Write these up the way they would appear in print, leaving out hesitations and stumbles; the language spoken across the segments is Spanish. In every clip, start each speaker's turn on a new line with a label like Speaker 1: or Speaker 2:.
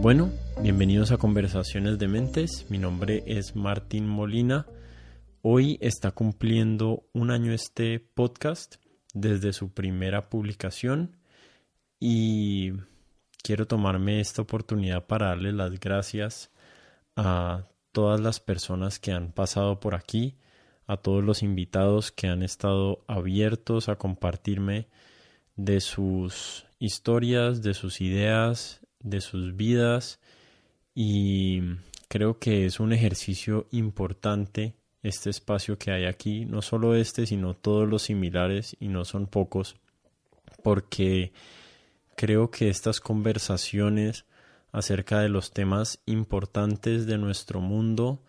Speaker 1: Bueno, bienvenidos a Conversaciones de Mentes. Mi nombre es Martín Molina. Hoy está cumpliendo un año este podcast desde su primera publicación y quiero tomarme esta oportunidad para darle las gracias a todas las personas que han pasado por aquí, a todos los invitados que han estado abiertos a compartirme de sus historias, de sus ideas, de sus vidas, y creo que es un ejercicio importante este espacio que hay aquí, no solo este, sino todos los similares, y no son pocos, porque creo que estas conversaciones acerca de los temas importantes de nuestro mundo,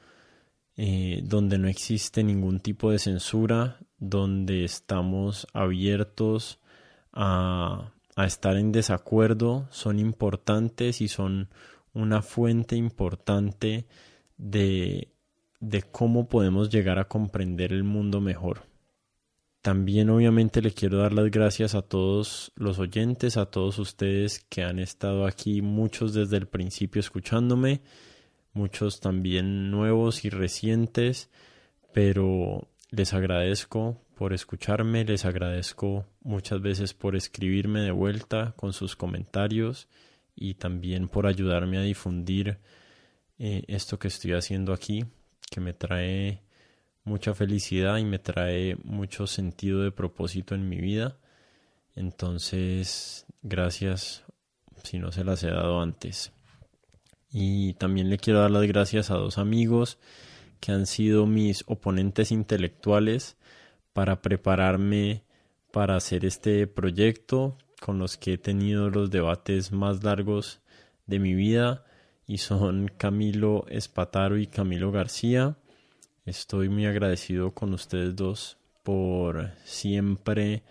Speaker 1: donde no existe ningún tipo de censura, donde estamos abiertos a estar en desacuerdo, son importantes y son una fuente importante de cómo podemos llegar a comprender el mundo mejor. También obviamente le quiero dar las gracias a todos los oyentes, a todos ustedes que han estado aquí, muchos desde el principio escuchándome, muchos también nuevos y recientes, pero les agradezco por escucharme, les agradezco muchas veces por escribirme de vuelta con sus comentarios y también por ayudarme a difundir esto que estoy haciendo aquí, que me trae mucha felicidad y me trae mucho sentido de propósito en mi vida. Entonces, gracias si no se las he dado antes. Y también le quiero dar las gracias a dos amigos que han sido mis oponentes intelectuales para prepararme para hacer este proyecto, con los que he tenido los debates más largos de mi vida, y son Camilo Espataro y Camilo García. Estoy muy agradecido con ustedes dos por siempre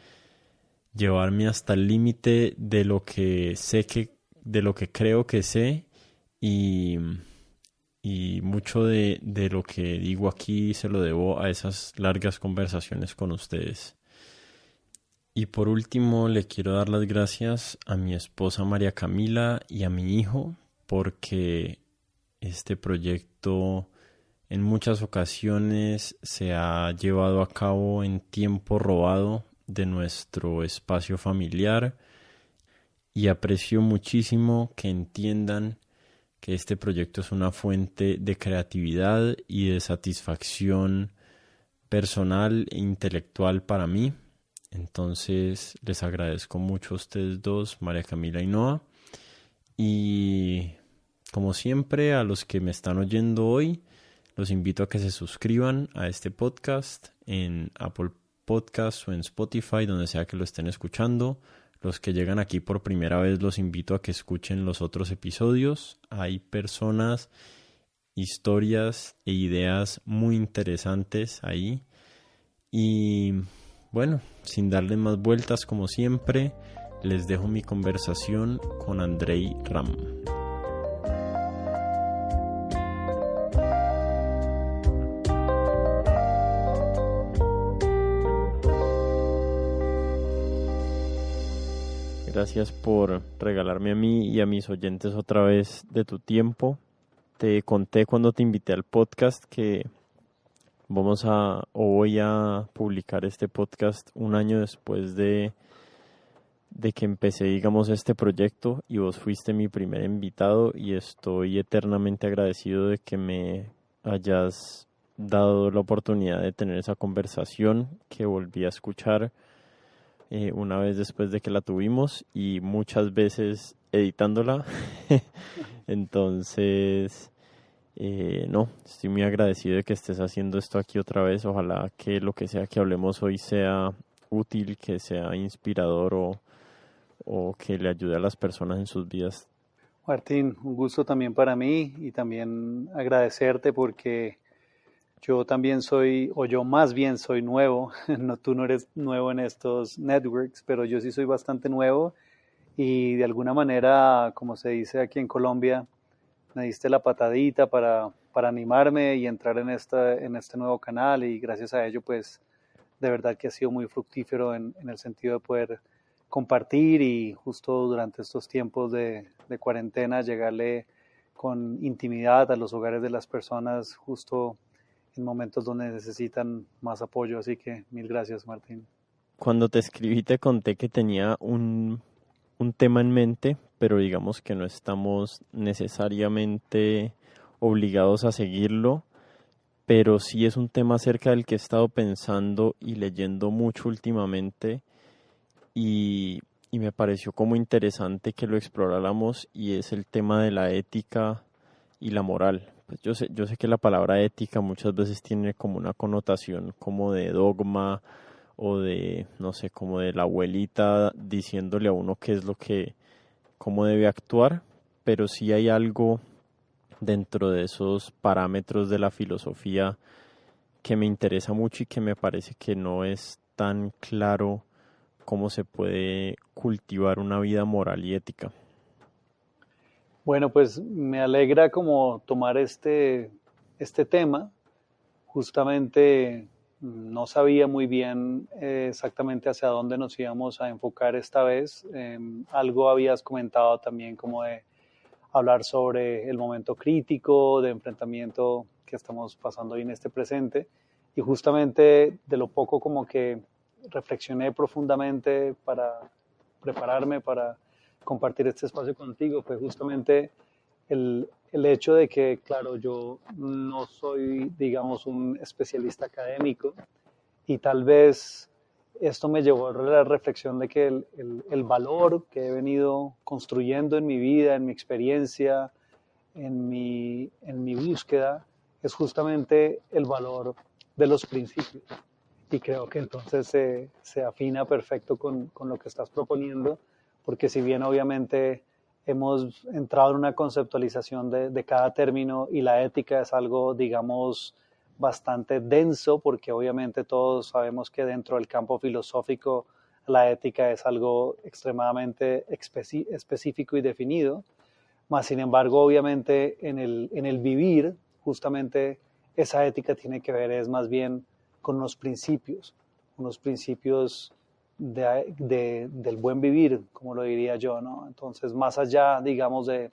Speaker 1: llevarme hasta el límite de lo que de lo que creo que sé, y mucho de lo que digo aquí se lo debo a esas largas conversaciones con ustedes. Y por último, le quiero dar las gracias a mi esposa María Camila y a mi hijo, porque este proyecto en muchas ocasiones se ha llevado a cabo en tiempo robado de nuestro espacio familiar, y aprecio muchísimo que entiendan que este proyecto es una fuente de creatividad y de satisfacción personal e intelectual para mí. Entonces les agradezco mucho a ustedes dos, María Camila y Noah, y como siempre a los que me están oyendo hoy, los invito a que se suscriban a este podcast en Apple Podcasts o en Spotify, donde sea que lo estén escuchando. Los que llegan aquí por primera vez, los invito a que escuchen los otros episodios. Hay personas, historias e ideas muy interesantes ahí. Y bueno, sin darle más vueltas, como siempre, les dejo mi conversación con Andrei Ram. Gracias por regalarme a mí y a mis oyentes otra vez de tu tiempo. Te conté cuando te invité al podcast que voy a publicar este podcast un año después de que empecé, digamos, este proyecto, y vos fuiste mi primer invitado, y estoy eternamente agradecido de que me hayas dado la oportunidad de tener esa conversación que volví a escuchar una vez después de que la tuvimos y muchas veces editándola. Entonces, estoy muy agradecido de que estés haciendo esto aquí otra vez. Ojalá que lo que sea que hablemos hoy sea útil, que sea inspirador o que le ayude a las personas en sus vidas.
Speaker 2: Martín, un gusto también para mí, y también agradecerte porque yo también yo más bien soy nuevo. No, tú no eres nuevo en estos networks, pero yo sí soy bastante nuevo, y de alguna manera, como se dice aquí en Colombia, me diste la patadita para animarme y entrar en este nuevo canal, y gracias a ello, pues, de verdad que ha sido muy fructífero en el sentido de poder compartir, y justo durante estos tiempos de cuarentena llegarle con intimidad a los hogares de las personas justo en momentos donde necesitan más apoyo. Así que mil gracias, Martín.
Speaker 1: Cuando te escribí te conté que tenía un tema en mente, pero digamos que no estamos necesariamente obligados a seguirlo, pero sí es un tema acerca del que he estado pensando y leyendo mucho últimamente y me pareció como interesante que lo exploráramos y es el tema de la ética y la moral. Pues yo sé que la palabra ética muchas veces tiene como una connotación como de dogma o de, no sé, como de la abuelita diciéndole a uno qué es lo que, cómo debe actuar, pero sí hay algo dentro de esos parámetros de la filosofía que me interesa mucho y que me parece que no es tan claro cómo se puede cultivar una vida moral y ética.
Speaker 2: Bueno, pues me alegra como tomar este tema. Justamente no sabía muy bien exactamente hacia dónde nos íbamos a enfocar esta vez. Algo habías comentado también como de hablar sobre el momento crítico de enfrentamiento que estamos pasando hoy en este presente. Y justamente de lo poco como que reflexioné profundamente para prepararme para compartir este espacio contigo fue justamente el hecho de que, claro, yo no soy, digamos, un especialista académico y tal vez esto me llevó a la reflexión de que el valor que he venido construyendo en mi vida, en mi experiencia, en mi búsqueda, es justamente el valor de los principios. Y creo que entonces se afina perfecto con lo que estás proponiendo, porque si bien obviamente hemos entrado en una conceptualización de cada término y la ética es algo, digamos, bastante denso, porque obviamente todos sabemos que dentro del campo filosófico la ética es algo extremadamente específico y definido, más sin embargo, obviamente en el vivir, justamente esa ética tiene que ver es más bien con unos principios del buen vivir, como lo diría yo, ¿no? Entonces, más allá, digamos, del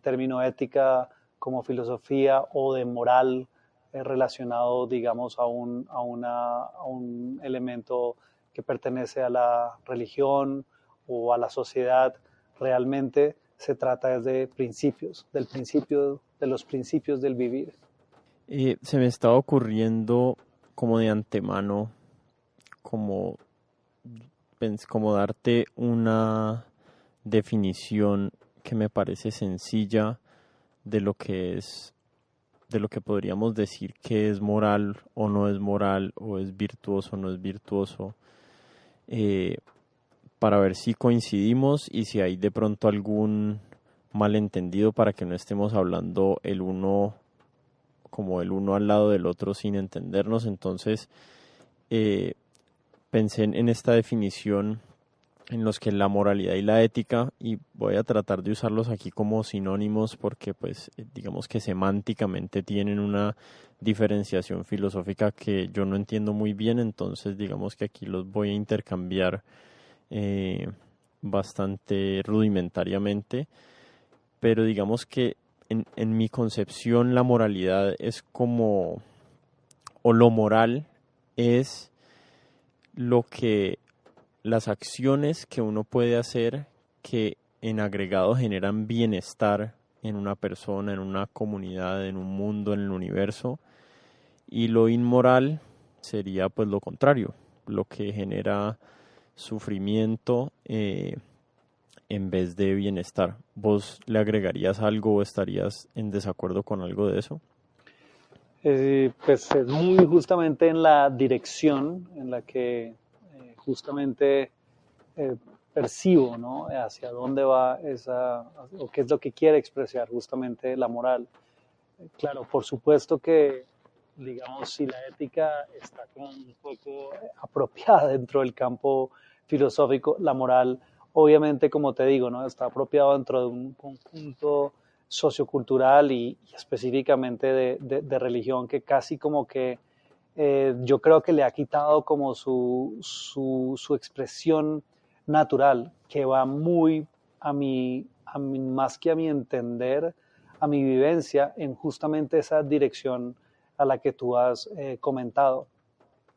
Speaker 2: término ética como filosofía o de moral relacionado, digamos, a un elemento que pertenece a la religión o a la sociedad, realmente se trata de principios, del principio, de los principios del vivir.
Speaker 1: Se me estaba ocurriendo como de antemano, como, como darte una definición que me parece sencilla de lo que es, de lo que podríamos decir que es moral o no es moral, o es virtuoso o no es virtuoso, eh, para ver si coincidimos y si hay de pronto algún malentendido para que no estemos hablando el uno como el uno al lado del otro sin entendernos. Entonces, eh, pensé en esta definición en los que la moralidad y la ética, y voy a tratar de usarlos aquí como sinónimos porque pues digamos que semánticamente tienen una diferenciación filosófica que yo no entiendo muy bien, entonces digamos que aquí los voy a intercambiar eh, bastante rudimentariamente, pero digamos que en mi concepción la moralidad es como, o lo moral es lo que las acciones que uno puede hacer que en agregado generan bienestar en una persona, en una comunidad, en un mundo, en el universo. Y lo inmoral sería pues lo contrario, lo que genera sufrimiento en vez de bienestar. ¿Vos le agregarías algo o estarías en desacuerdo con algo de eso?
Speaker 2: Pues es muy justamente en la dirección en la que justamente eh, percibo, ¿no? Hacia dónde va esa, o qué es lo que quiere expresar justamente la moral. Claro, por supuesto que, digamos, si la ética está como un poco apropiada dentro del campo filosófico, la moral, obviamente, como te digo, ¿no? Está apropiado dentro de un conjunto sociocultural y específicamente de religión que casi como que yo creo que le ha quitado como su expresión natural, que va muy más que a mi entender, a mi vivencia en justamente esa dirección a la que tú has comentado.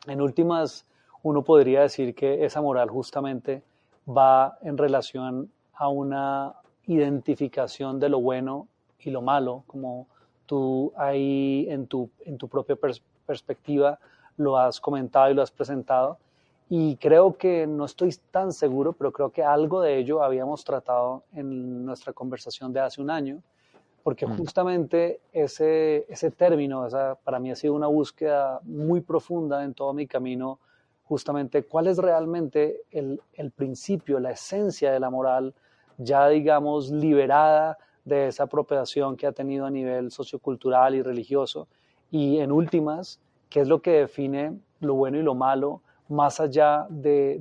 Speaker 2: En últimas, uno podría decir que esa moral justamente va en relación a una identificación de lo bueno y lo malo, como tú ahí en tu propia perspectiva lo has comentado y lo has presentado. Y creo que, no estoy tan seguro, pero creo que algo de ello habíamos tratado en nuestra conversación de hace un año, porque justamente ese término, para mí ha sido una búsqueda muy profunda en todo mi camino, justamente cuál es realmente el principio, la esencia de la moral, ya digamos liberada de esa apropiación que ha tenido a nivel sociocultural y religioso, y en últimas, qué es lo que define lo bueno y lo malo, más allá de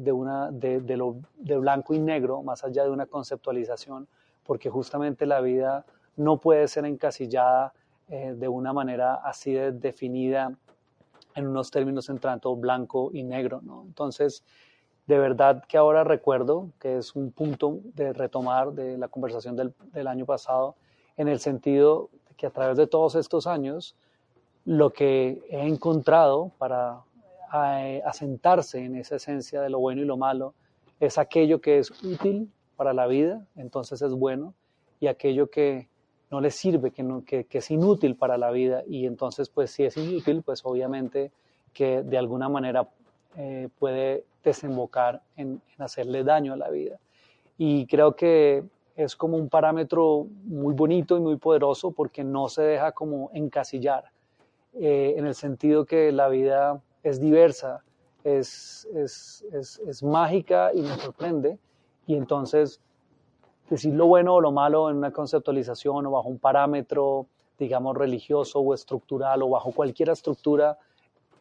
Speaker 2: blanco y negro, más allá de una conceptualización, porque justamente la vida no puede ser encasillada de una manera así de definida en unos términos en tanto blanco y negro, ¿no? Entonces, de verdad que ahora recuerdo que es un punto de retomar de la conversación del año pasado, en el sentido de que a través de todos estos años, lo que he encontrado para asentarse en esa esencia de lo bueno y lo malo es aquello que es útil para la vida, entonces es bueno, y aquello que no le sirve, que es inútil para la vida, y entonces pues si es inútil, pues obviamente que de alguna manera puede desembocar en hacerle daño a la vida. Y creo que es como un parámetro muy bonito y muy poderoso porque no se deja como encasillar, en el sentido que la vida es diversa, es mágica y nos sorprende, y entonces decir lo bueno o lo malo en una conceptualización o bajo un parámetro, digamos, religioso o estructural o bajo cualquier estructura,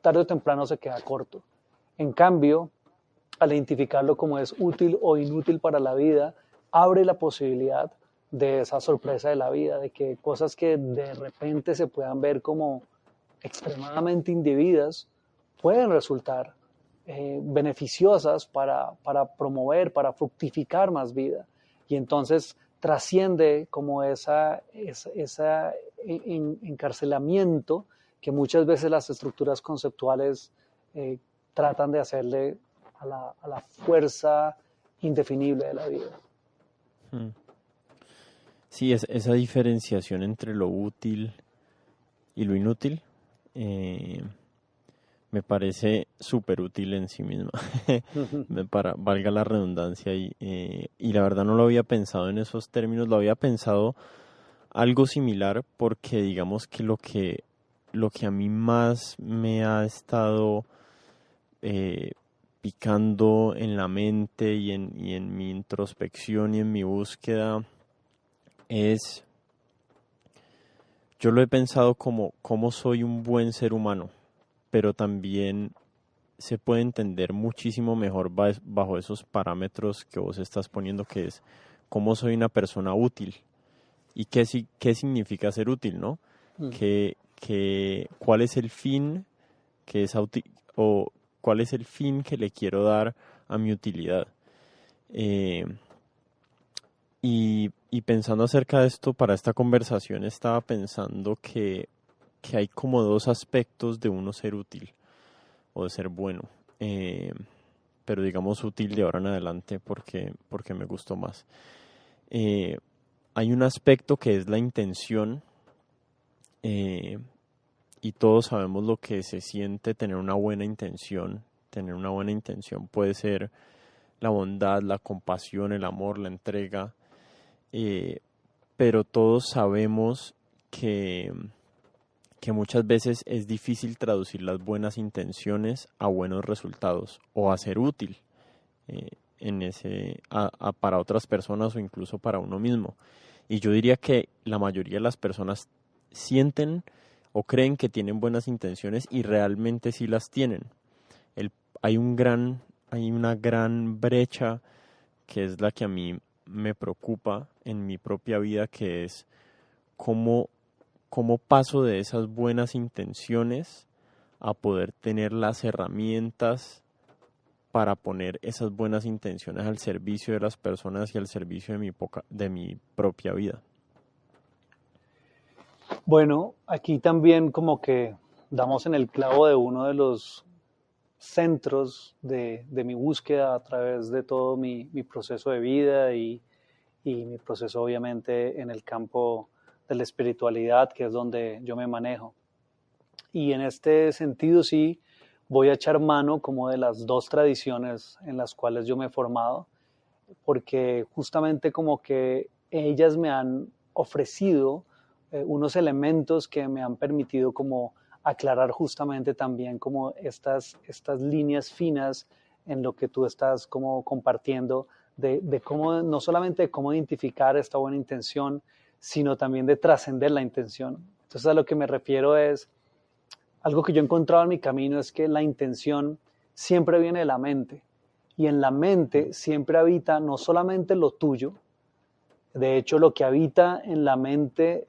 Speaker 2: tarde o temprano se queda corto. En cambio, al identificarlo como es útil o inútil para la vida, abre la posibilidad de esa sorpresa de la vida, de que cosas que de repente se puedan ver como extremadamente indebidas pueden resultar beneficiosas para promover, para fructificar más vida. Y entonces trasciende como esa encarcelamiento que muchas veces las estructuras conceptuales tratan de hacerle a la fuerza indefinible de la vida.
Speaker 1: Sí, esa diferenciación entre lo útil y lo inútil me parece súper útil en sí misma, valga la redundancia, y la verdad no lo había pensado en esos términos, lo había pensado algo similar porque digamos que lo que a mí más me ha estado eh, picando en la mente y en mi introspección y en mi búsqueda es, yo lo he pensado como cómo soy un buen ser humano, pero también se puede entender muchísimo mejor bajo esos parámetros que vos estás poniendo, que es cómo soy una persona útil y qué significa ser útil, ¿no? ¿Cuál es el fin que es o cuál es el fin que le quiero dar a mi utilidad? Y pensando acerca de esto, para esta conversación estaba pensando que hay como dos aspectos de uno ser útil o de ser bueno. Pero digamos útil de ahora en adelante porque me gustó más. Hay un aspecto que es la intención, y todos sabemos lo que se siente tener una buena intención. Tener una buena intención puede ser la bondad, la compasión, el amor, la entrega, pero todos sabemos que muchas veces es difícil traducir las buenas intenciones a buenos resultados o a ser útil para otras personas o incluso para uno mismo. Y yo diría que la mayoría de las personas sienten o creen que tienen buenas intenciones y realmente sí las tienen. El, hay una gran brecha que es la que a mí me preocupa en mi propia vida, que es cómo paso de esas buenas intenciones a poder tener las herramientas para poner esas buenas intenciones al servicio de las personas y al servicio de mi propia vida.
Speaker 2: Bueno, aquí también como que damos en el clavo de uno de los centros de mi búsqueda a través de todo mi proceso de vida y mi proceso obviamente en el campo de la espiritualidad, que es donde yo me manejo. Y en este sentido sí voy a echar mano como de las dos tradiciones en las cuales yo me he formado, porque justamente como que ellas me han ofrecido unos elementos que me han permitido como aclarar justamente también como estas líneas finas en lo que tú estás como compartiendo de cómo, no solamente de cómo identificar esta buena intención, sino también de trascender la intención. Entonces a lo que me refiero es, algo que yo he encontrado en mi camino es que la intención siempre viene de la mente y en la mente siempre habita no solamente lo tuyo, de hecho lo que habita en la mente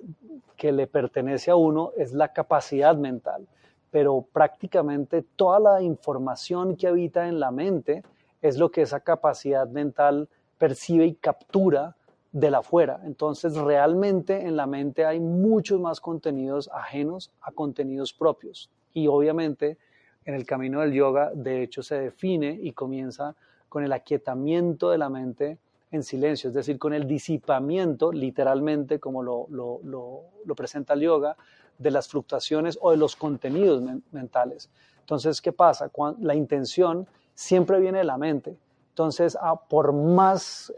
Speaker 2: que le pertenece a uno es la capacidad mental, pero prácticamente toda la información que habita en la mente es lo que esa capacidad mental percibe y captura de la afuera. Entonces realmente en la mente hay muchos más contenidos ajenos a contenidos propios y obviamente en el camino del yoga de hecho se define y comienza con el aquietamiento de la mente en silencio, es decir, con el disipamiento, literalmente como lo presenta el yoga, de las fluctuaciones o de los contenidos mentales. Entonces, ¿qué pasa? La intención siempre viene de la mente. Entonces, por más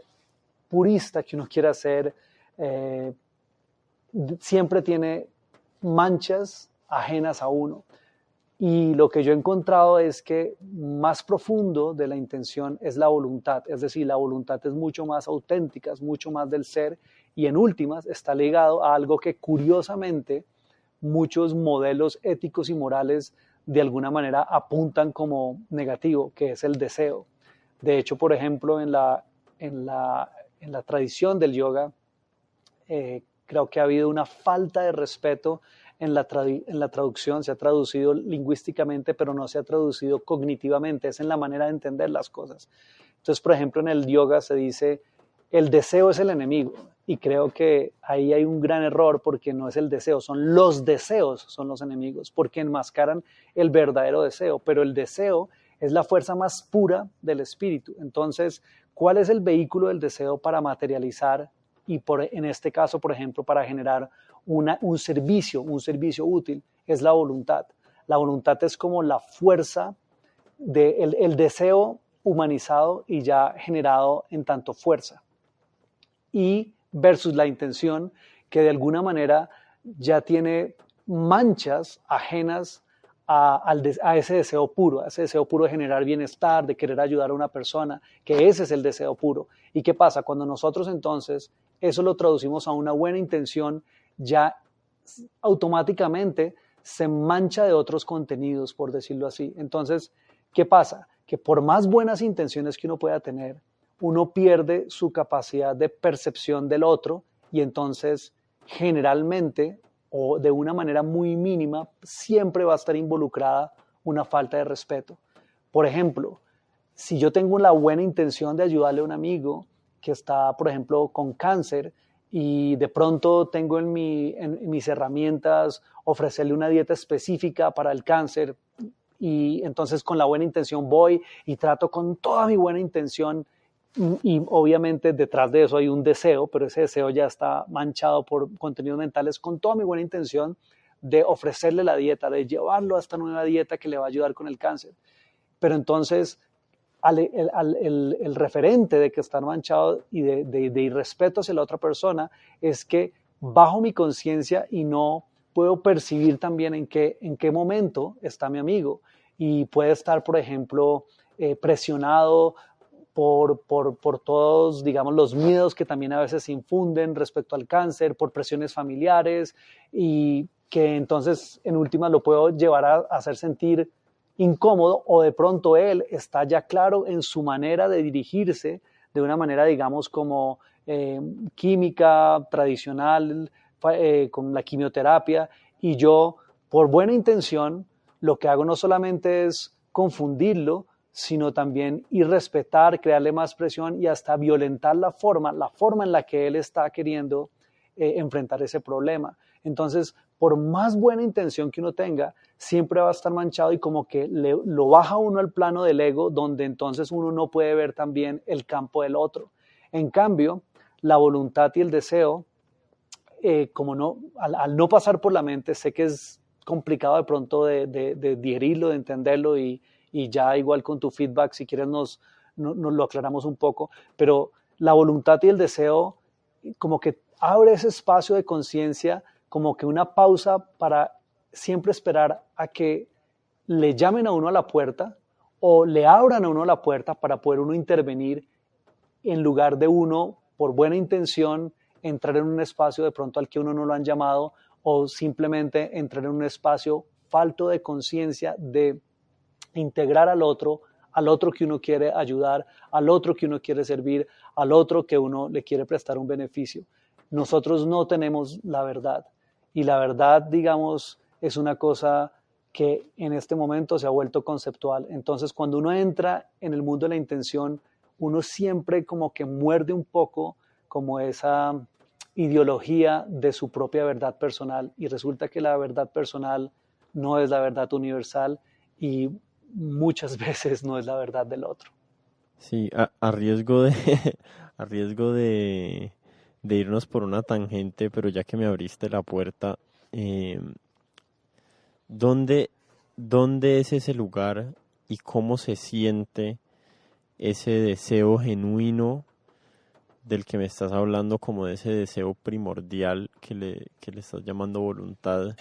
Speaker 2: purista que uno quiera ser, siempre tiene manchas ajenas a uno. Y lo que yo he encontrado es que más profundo de la intención es la voluntad, es decir, la voluntad es mucho más auténtica, es mucho más del ser y en últimas está ligado a algo que curiosamente muchos modelos éticos y morales de alguna manera apuntan como negativo, que es el deseo. De hecho, por ejemplo, en la tradición del yoga, creo que ha habido una falta de respeto en la traducción, se ha traducido lingüísticamente, pero no se ha traducido cognitivamente, es en la manera de entender las cosas. Entonces, por ejemplo, en el yoga se dice, el deseo es el enemigo, y creo que ahí hay un gran error porque no es el deseo, son los deseos, son los enemigos, porque enmascaran el verdadero deseo, pero el deseo es la fuerza más pura del espíritu. Entonces, ¿cuál es el vehículo del deseo para materializar y en este caso, por ejemplo, para generar un servicio útil? Es la voluntad. La voluntad es como la fuerza el deseo humanizado y ya generado en tanto fuerza. Y versus la intención que de alguna manera ya tiene manchas ajenas a ese deseo puro, de generar bienestar, de querer ayudar a una persona, que ese es el deseo puro. ¿Y qué pasa? Cuando nosotros entonces eso lo traducimos a una buena intención, ya automáticamente se mancha de otros contenidos, por decirlo así. Entonces, ¿qué pasa? Que por más buenas intenciones que uno pueda tener, uno pierde su capacidad de percepción del otro y entonces generalmente o de una manera muy mínima siempre va a estar involucrada una falta de respeto. Por ejemplo, si yo tengo la buena intención de ayudarle a un amigo que está, por ejemplo, con cáncer y de pronto tengo en mis herramientas ofrecerle una dieta específica para el cáncer y entonces con la buena intención voy y trato con toda mi buena intención y obviamente detrás de eso hay un deseo, pero ese deseo ya está manchado por contenidos mentales con toda mi buena intención de ofrecerle la dieta, de llevarlo a esta nueva dieta que le va a ayudar con el cáncer. Pero entonces el referente de que está manchado y de irrespeto hacia la otra persona es que bajo mi conciencia y no puedo percibir también en qué momento está mi amigo y puede estar, por ejemplo, presionado por todos, digamos, los miedos que también a veces se infunden respecto al cáncer, por presiones familiares y que entonces en última lo puedo llevar a hacer sentir incómodo o de pronto él está ya claro en su manera de dirigirse de una manera, digamos, como química tradicional, con la quimioterapia y yo, por buena intención, lo que hago no solamente es confundirlo, sino también irrespetar, crearle más presión y hasta violentar la forma en la que él está queriendo enfrentar ese problema. Entonces, por más buena intención que uno tenga, siempre va a estar manchado y como que lo baja uno al plano del ego, donde entonces uno no puede ver también el campo del otro. En cambio, la voluntad y el deseo, como no, al no pasar por la mente, sé que es complicado de pronto de digerirlo, de entenderlo y ya igual con tu feedback, si quieres nos lo aclaramos un poco, pero la voluntad y el deseo como que abre ese espacio de conciencia, como que una pausa para siempre esperar a que le llamen a uno a la puerta o le abran a uno la puerta para poder uno intervenir en lugar de uno, por buena intención, entrar en un espacio de pronto al que uno no lo han llamado o simplemente entrar en un espacio falto de conciencia de integrar al otro que uno quiere ayudar, al otro que uno quiere servir, al otro que uno le quiere prestar un beneficio. Nosotros no tenemos la verdad y la verdad, digamos, es una cosa que en este momento se ha vuelto conceptual. Entonces, cuando uno entra en el mundo de la intención, uno siempre como que muerde un poco como esa ideología de su propia verdad personal y resulta que la verdad personal no es la verdad universal y muchas veces no es la verdad del otro.
Speaker 1: Sí, a riesgo de, a riesgo de irnos por una tangente, pero ya que me abriste la puerta, eh, ¿dónde, dónde es ese lugar y cómo se siente ese deseo genuino del que me estás hablando, como de ese deseo primordial que le estás llamando voluntad?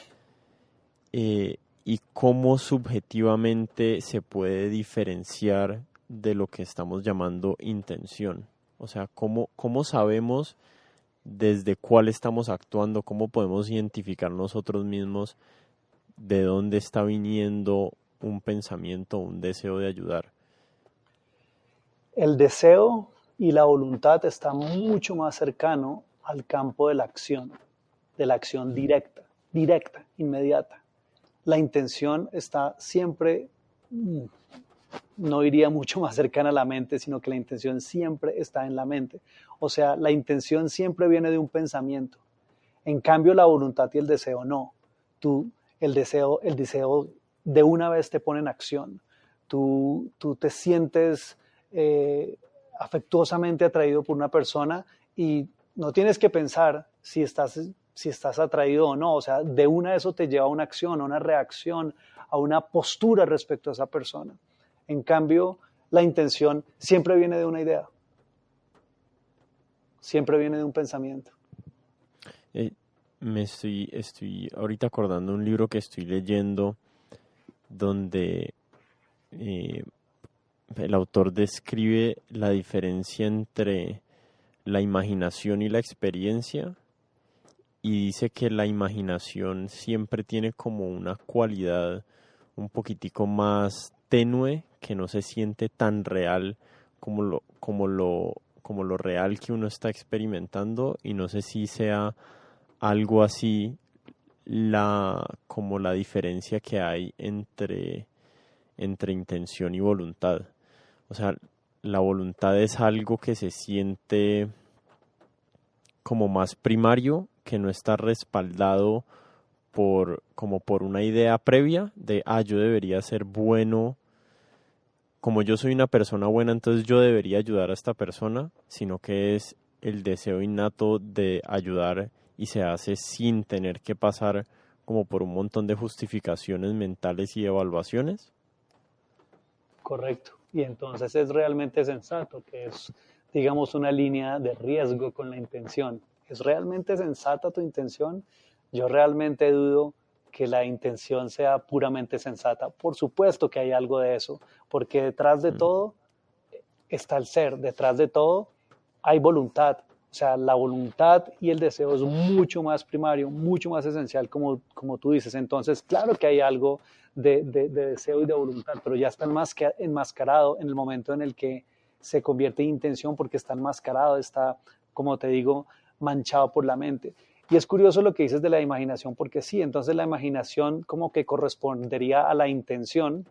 Speaker 1: Y cómo subjetivamente se puede diferenciar de lo que estamos llamando intención. O sea, cómo sabemos desde cuál estamos actuando, cómo podemos identificar nosotros mismos de dónde está viniendo un pensamiento, un deseo de ayudar.
Speaker 2: El deseo y la voluntad están mucho más cercano al campo de la acción directa, inmediata. La intención está siempre, no diría mucho más cercana a la mente, sino que la intención siempre está en la mente. O sea, la intención siempre viene de un pensamiento. En cambio, la voluntad y el deseo no. El deseo de una vez te pone en acción. Tú te sientes afectuosamente atraído por una persona y no tienes que pensar si estás atraído o no. O sea, de una eso te lleva a una acción, a una reacción, a una postura respecto a esa persona. En cambio, la intención siempre viene de una idea. Siempre viene de un pensamiento.
Speaker 1: Estoy ahorita acordando un libro que estoy leyendo donde el autor describe la diferencia entre la imaginación y la experiencia y dice que la imaginación siempre tiene como una cualidad un poquitico más tenue, que no se siente tan real como lo real que uno está experimentando, y no sé si sea algo así como la diferencia que hay entre intención y voluntad. O sea, la voluntad es algo que se siente como más primario, que no está respaldado como por una idea previa de, yo debería ser bueno, como yo soy una persona buena, entonces yo debería ayudar a esta persona, sino que es el deseo innato de ayudar y se hace sin tener que pasar como por un montón de justificaciones mentales y evaluaciones.
Speaker 2: Correcto. Y entonces es realmente sensato, que es, digamos, una línea de riesgo con la intención. ¿Es realmente sensata tu intención? Yo realmente dudo que la intención sea puramente sensata. Por supuesto que hay algo de eso, porque detrás de todo está el ser, detrás de todo hay voluntad. O sea, la voluntad y el deseo es mucho más primario, mucho más esencial, como tú dices. Entonces, claro que hay algo de deseo y de voluntad, pero ya está enmascarado en el momento en el que se convierte en intención, porque está enmascarado, está, como te digo, manchado por la mente. Y es curioso lo que dices de la imaginación, porque sí, entonces la imaginación como que correspondería a la intención,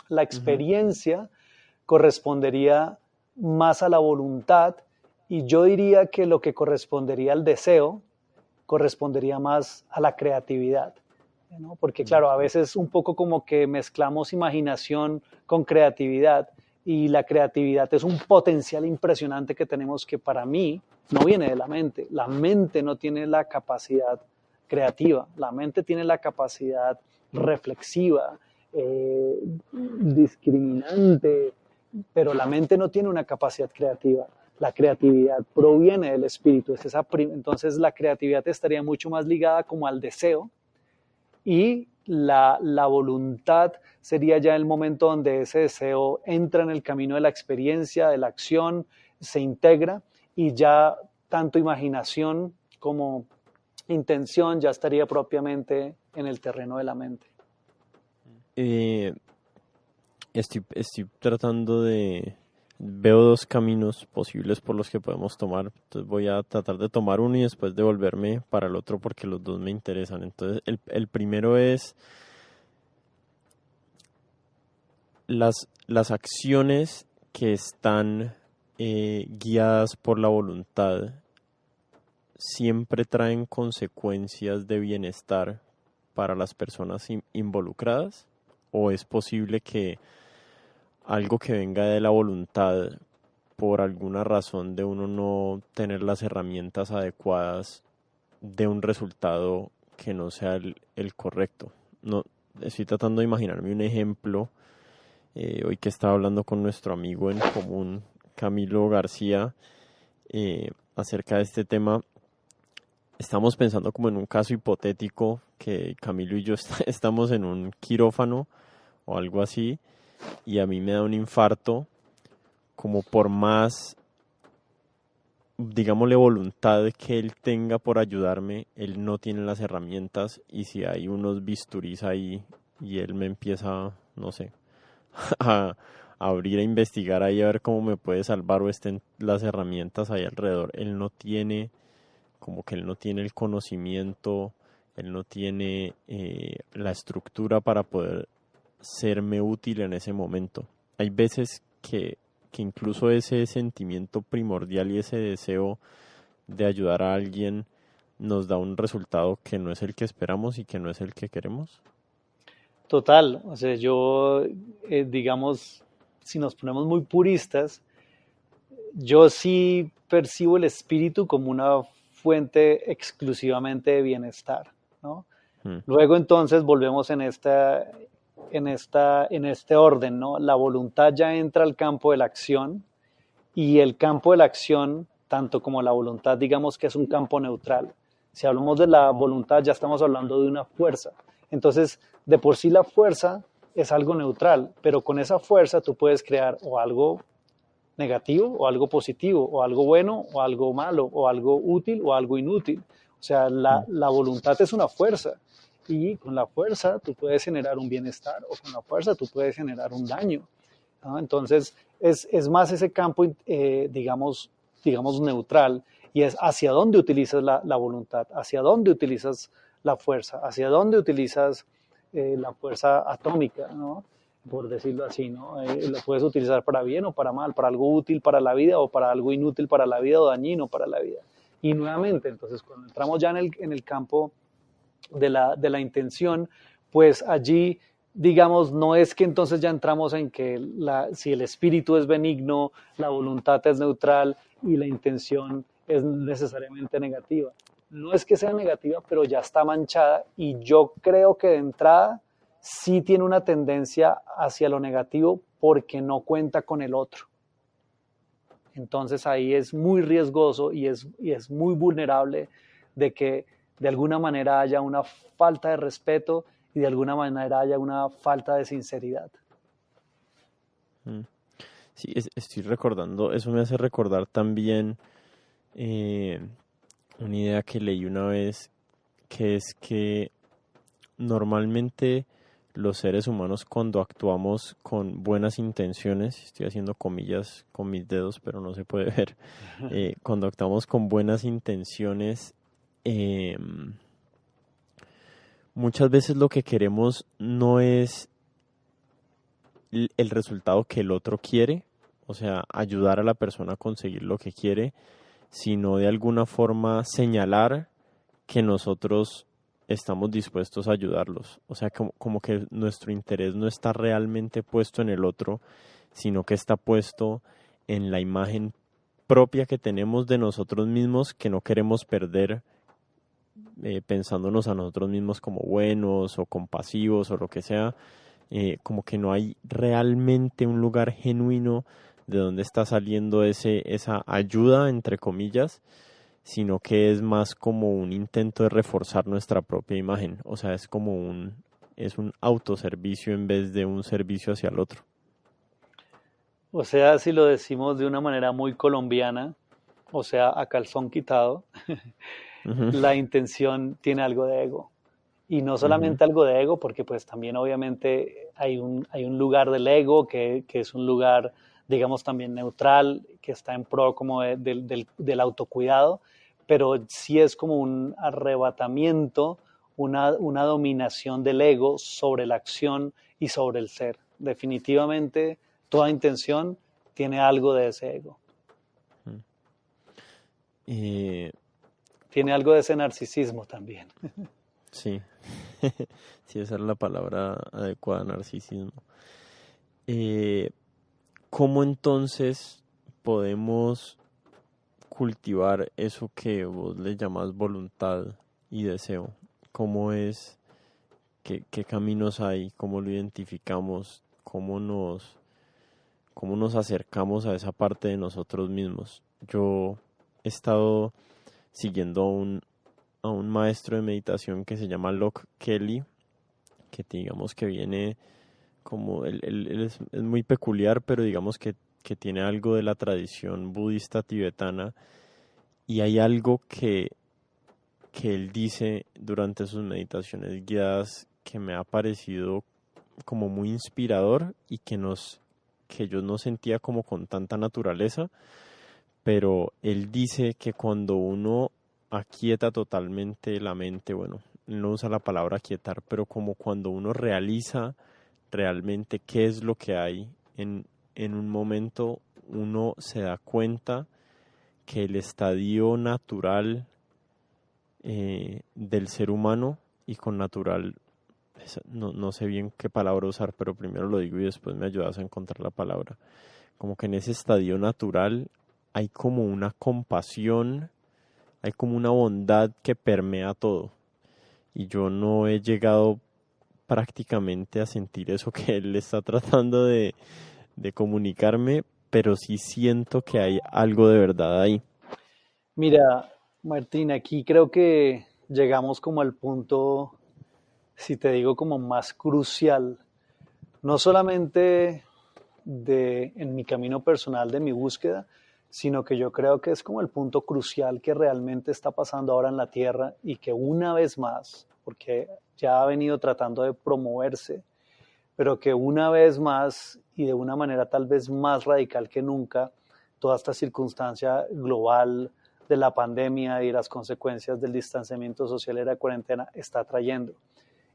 Speaker 2: la experiencia correspondería más a la voluntad, y yo diría que lo que correspondería al deseo correspondería más a la creatividad, ¿no? Porque claro, a veces un poco como que mezclamos imaginación con creatividad, y la creatividad es un potencial impresionante que tenemos que para mí no viene de la mente. La mente no tiene la capacidad creativa, la mente tiene la capacidad reflexiva, discriminante, pero la mente no tiene una capacidad creativa. La creatividad proviene del espíritu. Entonces la creatividad estaría mucho más ligada como al deseo, y la voluntad sería ya el momento donde ese deseo entra en el camino de la experiencia, de la acción, se integra, y ya tanto imaginación como intención ya estaría propiamente en el terreno de la mente.
Speaker 1: Estoy tratando de... Veo dos caminos posibles por los que podemos tomar. Entonces voy a tratar de tomar uno y después devolverme para el otro porque los dos me interesan. Entonces el primero es las acciones que están guiadas por la voluntad siempre traen consecuencias de bienestar para las personas involucradas, o es posible que algo que venga de la voluntad por alguna razón de uno no tener las herramientas adecuadas de un resultado que no sea el correcto. No, estoy tratando de imaginarme un ejemplo. Hoy que estaba hablando con nuestro amigo en común, Camilo García, acerca de este tema, estamos pensando como en un caso hipotético que Camilo y yo estamos en un quirófano o algo así, y a mí me da un infarto, como por más, digámosle, voluntad que él tenga por ayudarme, él no tiene las herramientas, y si hay unos bisturís ahí y él me empieza, no sé, a abrir, a investigar ahí a ver cómo me puede salvar, o estén las herramientas ahí alrededor, él no tiene el conocimiento, él no tiene la estructura para poder serme útil en ese momento. Hay veces que incluso ese sentimiento primordial y ese deseo de ayudar a alguien nos da un resultado que no es el que esperamos y que no es el que queremos.
Speaker 2: Total, o sea, yo, digamos, si nos ponemos muy puristas, yo sí percibo el espíritu como una fuente exclusivamente de bienestar, ¿no? Luego entonces volvemos en este orden, ¿no? La voluntad ya entra al campo de la acción, y el campo de la acción, tanto como la voluntad, digamos que es un campo neutral. Si hablamos de la voluntad, ya estamos hablando de una fuerza. Entonces, de por sí la fuerza es algo neutral, pero con esa fuerza tú puedes crear o algo negativo o algo positivo, o algo bueno o algo malo, o algo útil o algo inútil. O sea, la voluntad es una fuerza, y con la fuerza tú puedes generar un bienestar, o con la fuerza tú puedes generar un daño, ¿no? Entonces, es más ese campo, digamos neutral, y es hacia dónde utilizas la voluntad, hacia dónde utilizas la fuerza, hacia dónde utilizas la fuerza atómica, ¿no? Por decirlo así, ¿no? Lo puedes utilizar para bien o para mal, para algo útil para la vida o para algo inútil para la vida o dañino para la vida. Y nuevamente, entonces, cuando entramos ya en el campo de la intención, pues allí, digamos, no es que entonces ya entramos en que si el espíritu es benigno, la voluntad es neutral y la intención es necesariamente negativa. No es que sea negativa, pero ya está manchada, y yo creo que de entrada sí tiene una tendencia hacia lo negativo porque no cuenta con el otro. Entonces ahí es muy riesgoso y es muy vulnerable de que de alguna manera haya una falta de respeto y de alguna manera haya una falta de sinceridad.
Speaker 1: Sí, estoy recordando, eso me hace recordar también una idea que leí una vez, que es que normalmente los seres humanos, cuando actuamos con buenas intenciones, estoy haciendo comillas con mis dedos pero no se puede ver, cuando actuamos con buenas intenciones, muchas veces lo que queremos no es el resultado que el otro quiere, o sea, ayudar a la persona a conseguir lo que quiere, sino de alguna forma señalar que nosotros estamos dispuestos a ayudarlos. O sea, como que nuestro interés no está realmente puesto en el otro, sino que está puesto en la imagen propia que tenemos de nosotros mismos, que no queremos perder, pensándonos a nosotros mismos como buenos o compasivos o lo que sea. Como que no hay realmente un lugar genuino de donde está saliendo esa ayuda, entre comillas, sino que es más como un intento de reforzar nuestra propia imagen. O sea, es un autoservicio en vez de un servicio hacia el otro.
Speaker 2: O sea, si lo decimos de una manera muy colombiana, o sea, a calzón quitado,
Speaker 1: Ujú,
Speaker 2: la intención tiene algo de ego. Y no
Speaker 1: ujú,
Speaker 2: solamente algo de ego, porque pues también obviamente hay un lugar del ego que es un lugar, digamos, también neutral, que está en pro como del autocuidado, pero sí es como un arrebatamiento, una dominación del ego sobre la acción y sobre el ser. Definitivamente toda intención tiene algo de ese ego,
Speaker 1: ujú. Eh,
Speaker 2: tiene algo de ese narcisismo también.
Speaker 1: sí, sí, esa es la palabra adecuada, narcisismo. Eh, ¿Cómo entonces podemos cultivar eso que vos le llamas voluntad y deseo? ¿Cómo es, qué caminos hay? ¿Cómo lo identificamos? Cómo nos acercamos a esa parte de nosotros mismos? Yo he estado siguiendo a un maestro de meditación que se llama Locke Kelly, que digamos que viene como, él es muy peculiar, pero digamos que tiene algo de la tradición budista tibetana, y hay algo que él dice durante sus meditaciones guiadas que me ha parecido como muy inspirador y que yo no sentía como con tanta naturaleza, pero él dice que cuando uno aquieta totalmente la mente, bueno, no usa la palabra aquietar, pero como cuando uno realiza realmente qué es lo que hay en un momento, uno se da cuenta que el estadio natural del ser humano, y con natural, no sé bien qué palabra usar, pero primero lo digo y después me ayudas a encontrar la palabra. Como que en ese estadio natural hay como una compasión, hay como una bondad que permea todo. Y yo no he llegado prácticamente a sentir eso que él está tratando de comunicarme, pero sí siento que hay algo de verdad ahí.
Speaker 2: Mira, Martín, aquí creo que llegamos como al punto, si te digo, como más crucial, no solamente en mi camino personal, de mi búsqueda, sino que yo creo que es como el punto crucial que realmente está pasando ahora en la Tierra y que una vez más, porque ya ha venido tratando de promoverse, pero que una vez más y de una manera tal vez más radical que nunca, toda esta circunstancia global de la pandemia y las consecuencias del distanciamiento social y la cuarentena está trayendo.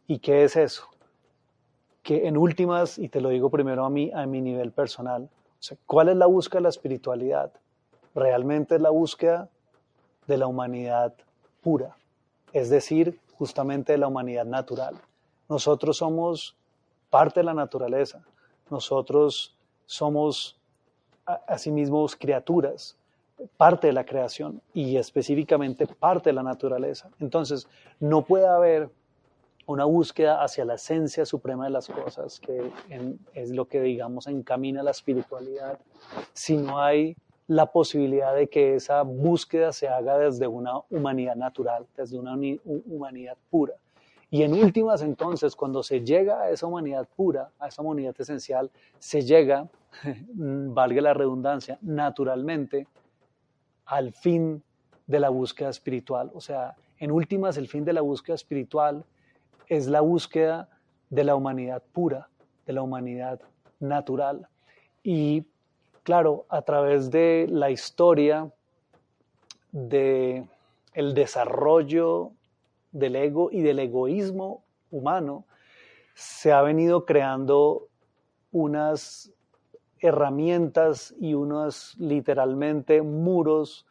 Speaker 2: ¿Y qué es eso? Que en últimas, y te lo digo primero a mi nivel personal, o sea, ¿cuál es la búsqueda de la espiritualidad? Realmente es la búsqueda de la humanidad pura, es decir, justamente de la humanidad natural. Nosotros somos parte de la naturaleza, nosotros somos asimismo criaturas, parte de la creación y específicamente parte de la naturaleza. Entonces, no puede haber una búsqueda hacia la esencia suprema de las cosas, que es lo que, digamos, encamina la espiritualidad, si no hay la posibilidad de que esa búsqueda se haga desde una humanidad natural, desde una humanidad pura. Y en últimas, entonces, cuando se llega a esa humanidad pura, a esa humanidad esencial, se llega, valga la redundancia, naturalmente al fin de la búsqueda espiritual. O sea, en últimas, el fin de la búsqueda espiritual es la búsqueda de la humanidad pura, de la humanidad natural. Y claro, a través de la historia de el desarrollo del ego y del egoísmo humano, se ha venido creando unas herramientas y unos literalmente muros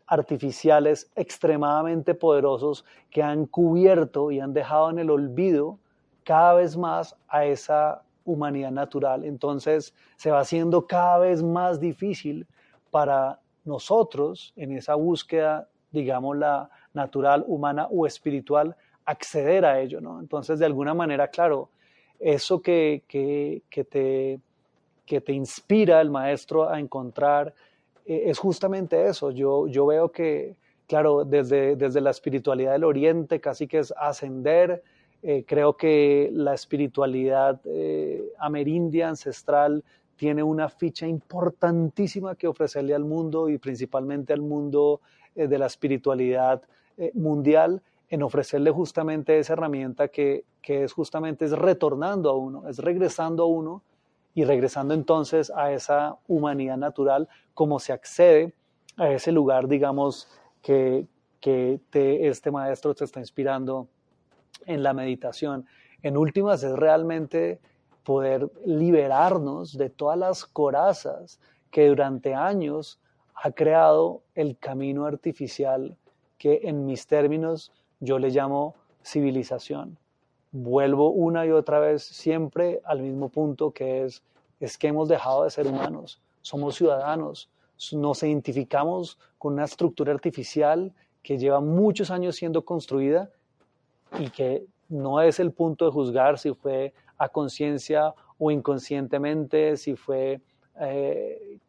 Speaker 2: artificiales extremadamente poderosos que han cubierto y han dejado en el olvido cada vez más a esa humanidad natural. Entonces se va haciendo cada vez más difícil para nosotros en esa búsqueda, digamos, la natural, humana o espiritual, acceder a ello, ¿no? Entonces, de alguna manera, claro, eso que te inspira el maestro a encontrar es justamente eso. Yo veo que, claro, desde la espiritualidad del Oriente casi que es ascender. Creo que la espiritualidad amerindia, ancestral, tiene una ficha importantísima que ofrecerle al mundo y principalmente al mundo de la espiritualidad mundial, en ofrecerle justamente esa herramienta que es justamente es retornando a uno, es regresando a uno y regresando entonces a esa humanidad natural, como se accede a ese lugar, digamos, este maestro te está inspirando en la meditación. En últimas es realmente poder liberarnos de todas las corazas que durante años ha creado el camino artificial que en mis términos yo le llamo civilización. Vuelvo una y otra vez siempre al mismo punto que es que hemos dejado de ser humanos, somos ciudadanos, nos identificamos con una estructura artificial que lleva muchos años siendo construida y que no es el punto de juzgar si fue a conciencia o inconscientemente, si fue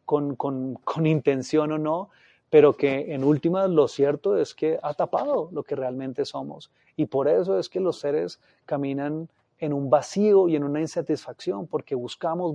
Speaker 2: con intención o no, pero que en últimas lo cierto es que ha tapado lo que realmente somos. Y por eso es que los seres caminan en un vacío y en una insatisfacción, porque buscamos,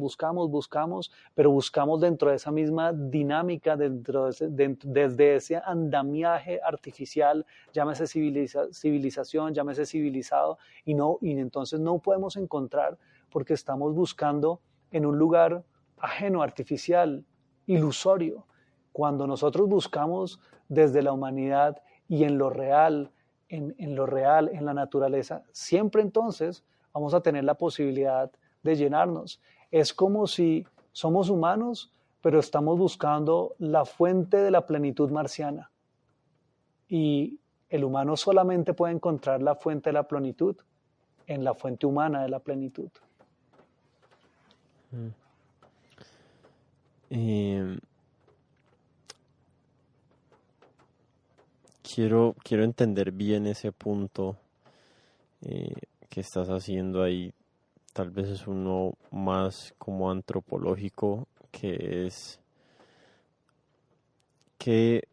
Speaker 2: pero buscamos dentro de esa misma dinámica, desde ese andamiaje artificial, llámese civilización, llámese civilizado, y entonces no podemos encontrar porque estamos buscando en un lugar ajeno, artificial, ilusorio. Cuando nosotros buscamos desde la humanidad y en lo real, en la naturaleza, siempre entonces vamos a tener la posibilidad de llenarnos. Es como si somos humanos, pero estamos buscando la fuente de la plenitud marciana. Y el humano solamente puede encontrar la fuente de la plenitud en la fuente humana de la plenitud.
Speaker 1: Quiero entender bien ese punto que estás haciendo ahí. Tal vez es uno más como antropológico, que es que,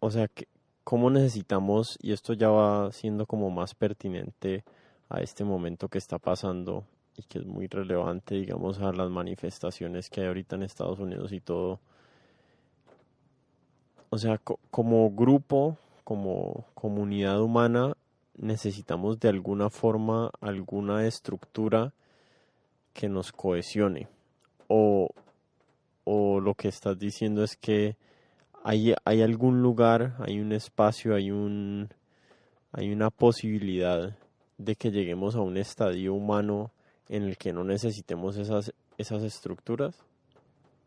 Speaker 1: o sea, que cómo necesitamos, y esto ya va siendo como más pertinente a este momento que está pasando y que es muy relevante, digamos, a las manifestaciones que hay ahorita en Estados Unidos y todo. O sea, como grupo, como comunidad humana, necesitamos de alguna forma, alguna estructura que nos cohesione. O, o lo que estás diciendo es que hay algún lugar, hay un espacio, hay una posibilidad de que lleguemos a un estadio humano en el que no necesitemos esas estructuras.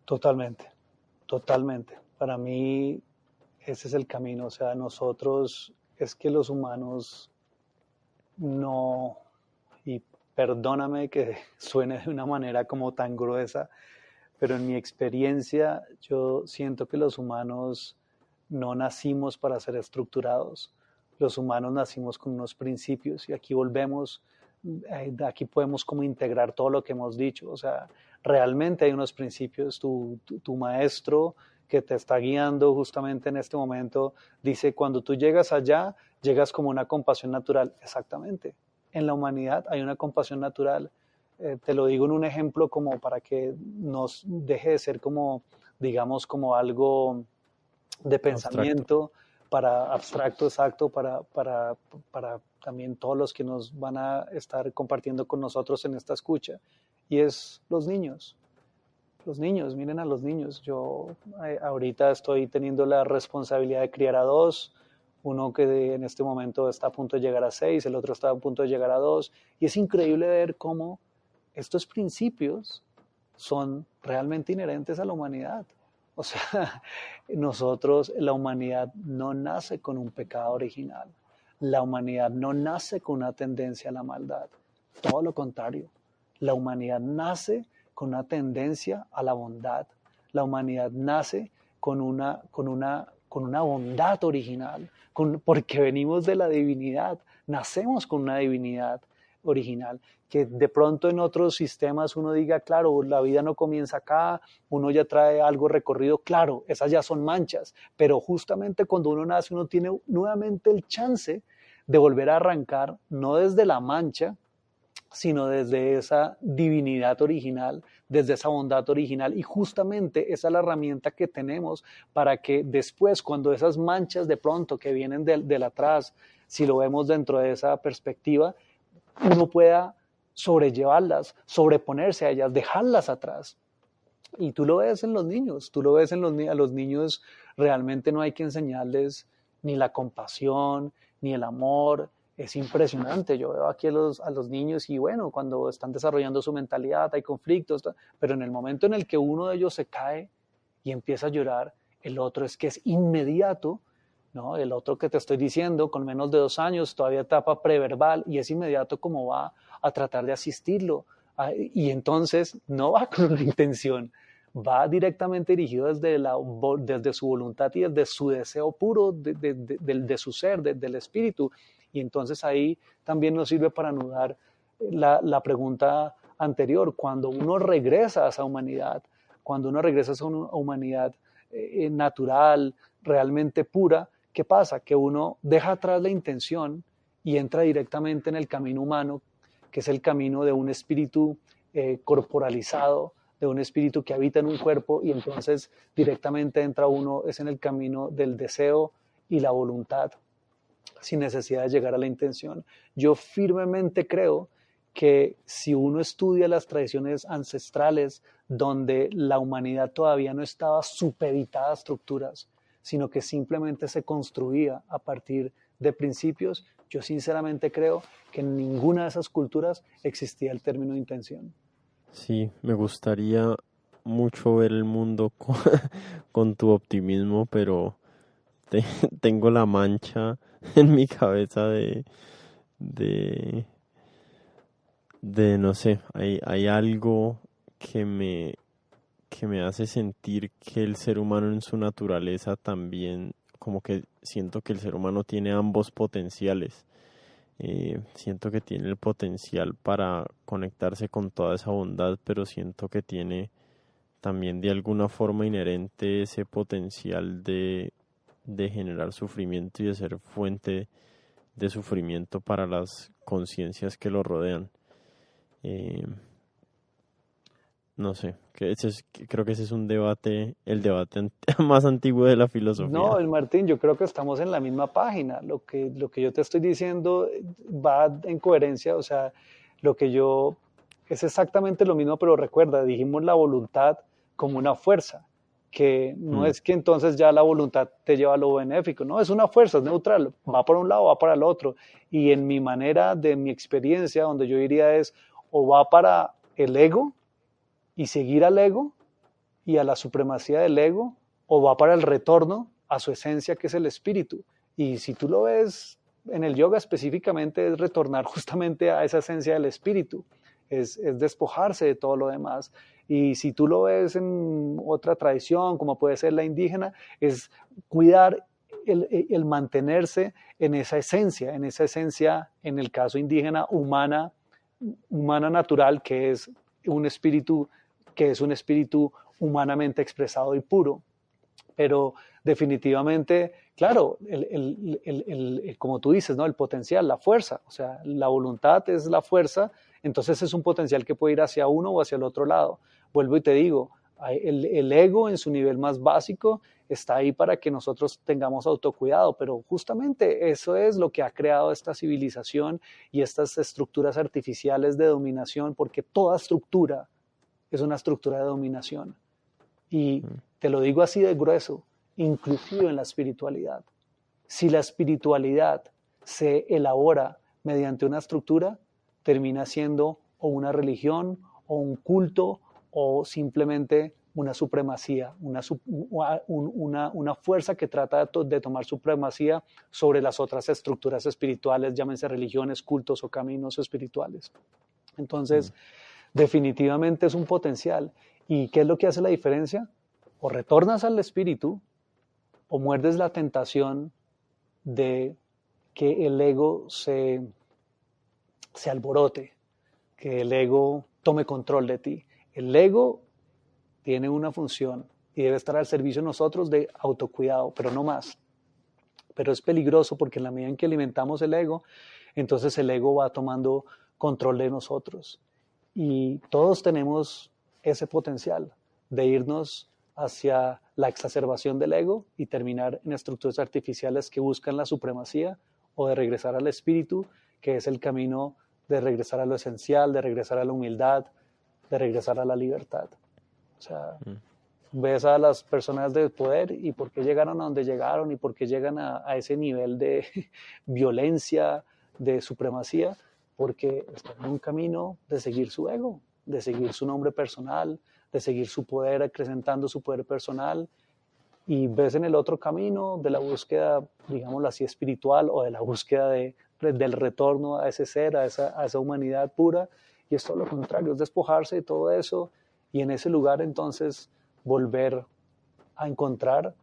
Speaker 2: Totalmente, totalmente. Para mí ese es el camino. O sea, nosotros, es que los humanos no, y perdóname que suene de una manera como tan gruesa, pero en mi experiencia yo siento que los humanos no nacimos para ser estructurados. Los humanos nacimos con unos principios y aquí volvemos, aquí podemos como integrar todo lo que hemos dicho. O sea, realmente hay unos principios. Tu maestro que te está guiando justamente en este momento dice, cuando tú llegas allá, llegas como una compasión natural. Exactamente. En la humanidad hay una compasión natural. Te lo digo en un ejemplo como para que nos deje de ser como, digamos, como algo de pensamiento, para abstracto, exacto, para también todos los que nos van a estar compartiendo con nosotros en esta escucha. Y es los niños. Los niños, miren a los niños. Yo ahorita estoy teniendo la responsabilidad de criar a dos, uno que en este momento está a punto de llegar a 6, el otro está a punto de llegar a 2, y es increíble ver cómo estos principios son realmente inherentes a la humanidad. O sea, la humanidad no nace con un pecado original. La humanidad no nace con una tendencia a la maldad. Todo lo contrario. La humanidad nace con una tendencia a la bondad. La humanidad nace con una bondad original, porque venimos de la divinidad, nacemos con una divinidad original, que de pronto en otros sistemas uno diga, claro, la vida no comienza acá, uno ya trae algo recorrido, claro, esas ya son manchas, pero justamente cuando uno nace uno tiene nuevamente el chance de volver a arrancar, no desde la mancha, sino desde esa divinidad original, desde esa bondad original. Y justamente esa es la herramienta que tenemos para que después, cuando esas manchas de pronto que vienen del atrás, si lo vemos dentro de esa perspectiva, uno pueda sobrellevarlas, sobreponerse a ellas, dejarlas atrás. Y tú lo ves en los niños, a los niños realmente no hay que enseñarles ni la compasión, ni el amor. Es impresionante, yo veo aquí a los niños y bueno, cuando están desarrollando su mentalidad hay conflictos, pero en el momento en el que uno de ellos se cae y empieza a llorar, el otro es que es inmediato, ¿no? El otro que te estoy diciendo, con menos de 2 años, todavía etapa preverbal, y es inmediato como va a tratar de asistirlo. Y entonces no va con una intención, va directamente dirigido desde su voluntad y desde su deseo puro de su ser, del espíritu. Y entonces ahí también nos sirve para anudar la pregunta anterior. Cuando uno regresa a esa humanidad, cuando uno regresa a esa humanidad natural, realmente pura, ¿qué pasa? Que uno deja atrás la intención y entra directamente en el camino humano, que es el camino de un espíritu corporalizado, de un espíritu que habita en un cuerpo, y entonces directamente entra uno, es en el camino del deseo y la voluntad, sin necesidad de llegar a la intención. Yo firmemente creo que si uno estudia las tradiciones ancestrales donde la humanidad todavía no estaba supeditada a estructuras, sino que simplemente se construía a partir de principios, yo sinceramente creo que en ninguna de esas culturas existía el término intención.
Speaker 1: Sí, me gustaría mucho ver el mundo con tu optimismo, pero te- tengo la mancha en mi cabeza de, no sé, hay algo que me hace sentir que el ser humano en su naturaleza también, como que siento que el ser humano tiene ambos potenciales. Siento que tiene el potencial para conectarse con toda esa bondad, pero siento que tiene también de alguna forma inherente ese potencial de generar sufrimiento y de ser fuente de sufrimiento para las conciencias que lo rodean. Eh, no sé, creo que ese es un debate, el debate más antiguo de la filosofía.
Speaker 2: No, el Martín, yo creo que estamos en la misma página. Lo que yo te estoy diciendo va en coherencia, o sea, lo que yo es exactamente lo mismo, pero recuerda, dijimos la voluntad como una fuerza, que no
Speaker 1: Mm,
Speaker 2: es que entonces ya la voluntad te lleva a lo benéfico, no, es una fuerza, es neutral, va por un lado, va para el otro. Y en mi manera, de mi experiencia, donde yo diría es, o va para el ego y seguir al ego, y a la supremacía del ego, o va para el retorno a su esencia, que es el espíritu. Y si tú lo ves en el yoga específicamente, es retornar justamente a esa esencia del espíritu, es despojarse de todo lo demás. Y si tú lo ves en otra tradición, como puede ser la indígena, es cuidar el mantenerse en esa esencia, en el caso indígena, humana natural, que es un espíritu humanamente expresado y puro. Pero definitivamente, claro, como tú dices, ¿no? El potencial, la fuerza, o sea, la voluntad es la fuerza, entonces es un potencial que puede ir hacia uno o hacia el otro lado. Vuelvo y te digo, el ego en su nivel más básico está ahí para que nosotros tengamos autocuidado, pero justamente eso es lo que ha creado esta civilización y estas estructuras artificiales de dominación, porque toda estructura es una estructura de dominación. Y
Speaker 1: mm,
Speaker 2: te lo digo así de grueso, inclusive en la espiritualidad. Si la espiritualidad se elabora mediante una estructura, termina siendo o una religión o un culto o simplemente una supremacía, una fuerza que trata de tomar supremacía sobre las otras estructuras espirituales, llámense religiones, cultos o caminos espirituales. Entonces, definitivamente es un potencial. ¿Y qué es lo que hace la diferencia? O retornas al espíritu o muerdes la tentación de que el ego se alborote, que el ego tome control de ti. El ego tiene una función y debe estar al servicio de nosotros de autocuidado, pero no más. Pero es peligroso porque en la medida en que alimentamos el ego, entonces el ego va tomando control de nosotros. Y todos tenemos ese potencial de irnos hacia la exacerbación del ego y terminar en estructuras artificiales que buscan la supremacía, o de regresar al espíritu, que es el camino de regresar a lo esencial, de regresar a la humildad, de regresar a la libertad. O sea, ves a las personas de poder y por qué llegaron a donde llegaron y por qué llegan a ese nivel de violencia, de supremacía, porque están en un camino de seguir su ego, de seguir su nombre personal, de seguir su poder, acrecentando su poder personal. Y ves en el otro camino de la búsqueda, digámoslo así, espiritual, o de la búsqueda del retorno a ese ser, a esa humanidad pura, y es todo lo contrario, es despojarse de todo eso y en ese lugar entonces volver a encontrar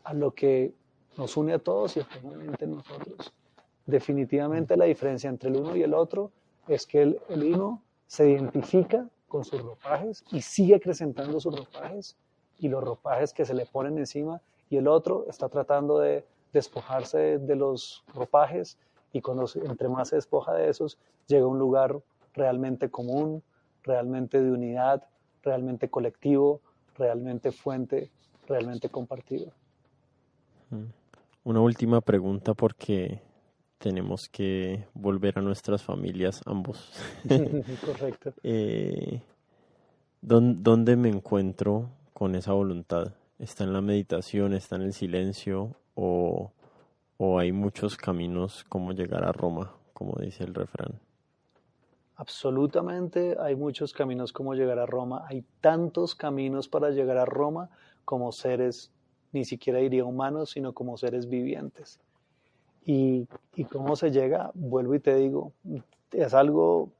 Speaker 2: a lo que nos une a todos y eternamente nosotros. Definitivamente la diferencia entre el uno y el otro es que el uno se identifica con sus ropajes y sigue acrecentando sus ropajes y los ropajes que se le ponen encima, y el otro está tratando de despojarse de los ropajes, y entre más se despoja de esos, llega a un lugar realmente común, realmente de unidad, realmente colectivo, realmente fuente, realmente compartido.
Speaker 1: Una última pregunta porque tenemos que volver a nuestras familias ambos.
Speaker 2: Correcto.
Speaker 1: ¿Dónde me encuentro con esa voluntad? ¿Está en la meditación, está en el silencio o hay muchos caminos como llegar a Roma, como dice el refrán?
Speaker 2: Absolutamente hay muchos caminos como llegar a Roma. Hay tantos caminos para llegar a Roma como seres, ni siquiera diría humanos, sino como seres vivientes. ¿Y cómo se llega? Vuelvo y te digo, es algo,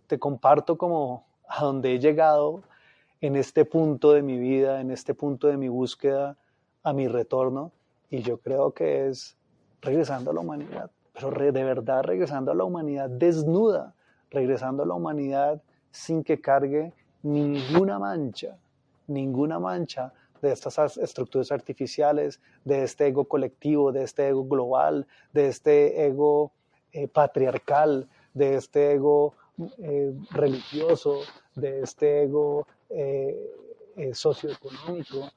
Speaker 2: te comparto como a donde he llegado en este punto de mi vida, en este punto de mi búsqueda, a mi retorno, y yo creo que es regresando a la humanidad, pero de verdad regresando a la humanidad desnuda, regresando a la humanidad sin que cargue ninguna mancha de estas estructuras artificiales, de este ego colectivo, de este ego global, de este ego patriarcal, de este ego religioso, de este ego socioeconómico,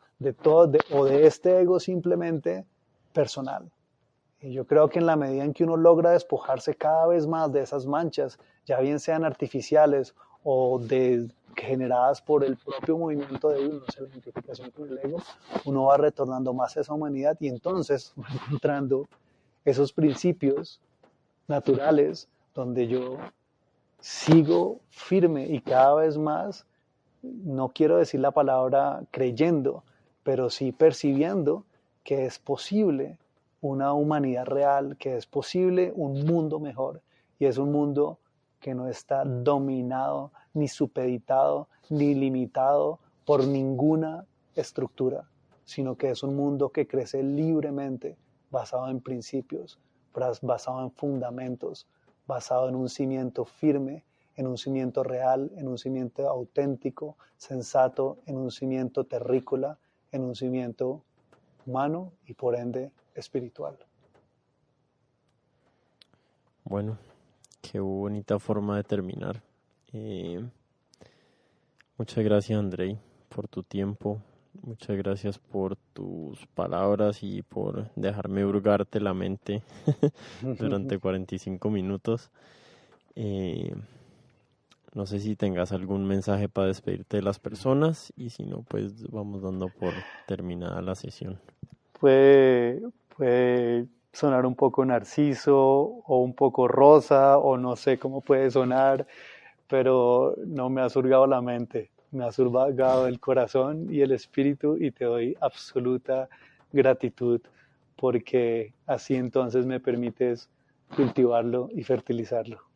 Speaker 2: o de este ego simplemente personal. Y yo creo que en la medida en que uno logra despojarse cada vez más de esas manchas, ya bien sean artificiales o generadas por el propio movimiento de uno, o sea, la identificación con el ego, uno va retornando más a esa humanidad y entonces va encontrando esos principios naturales donde yo sigo firme y cada vez más, no quiero decir la palabra creyendo, pero sí percibiendo que es posible una humanidad real, que es posible un mundo mejor, y es un mundo que no está dominado, ni supeditado, ni limitado por ninguna estructura, sino que es un mundo que crece libremente, basado en principios, basado en fundamentos, basado en un cimiento firme, en un cimiento real, en un cimiento auténtico, sensato, en un cimiento terrícola, en un cimiento humano y por ende espiritual.
Speaker 1: Bueno, qué bonita forma de terminar. Muchas gracias, Andrei, por tu tiempo. Muchas gracias por tus palabras y por dejarme hurgarte la mente durante 45 minutos. No sé si tengas algún mensaje para despedirte de las personas y si no, pues vamos dando por terminada la sesión.
Speaker 2: Puede sonar un poco narciso o un poco rosa o no sé cómo puede sonar, pero no me ha surgado la mente. me has hurgado el corazón y el espíritu y te doy absoluta gratitud porque así entonces me permites cultivarlo y fertilizarlo.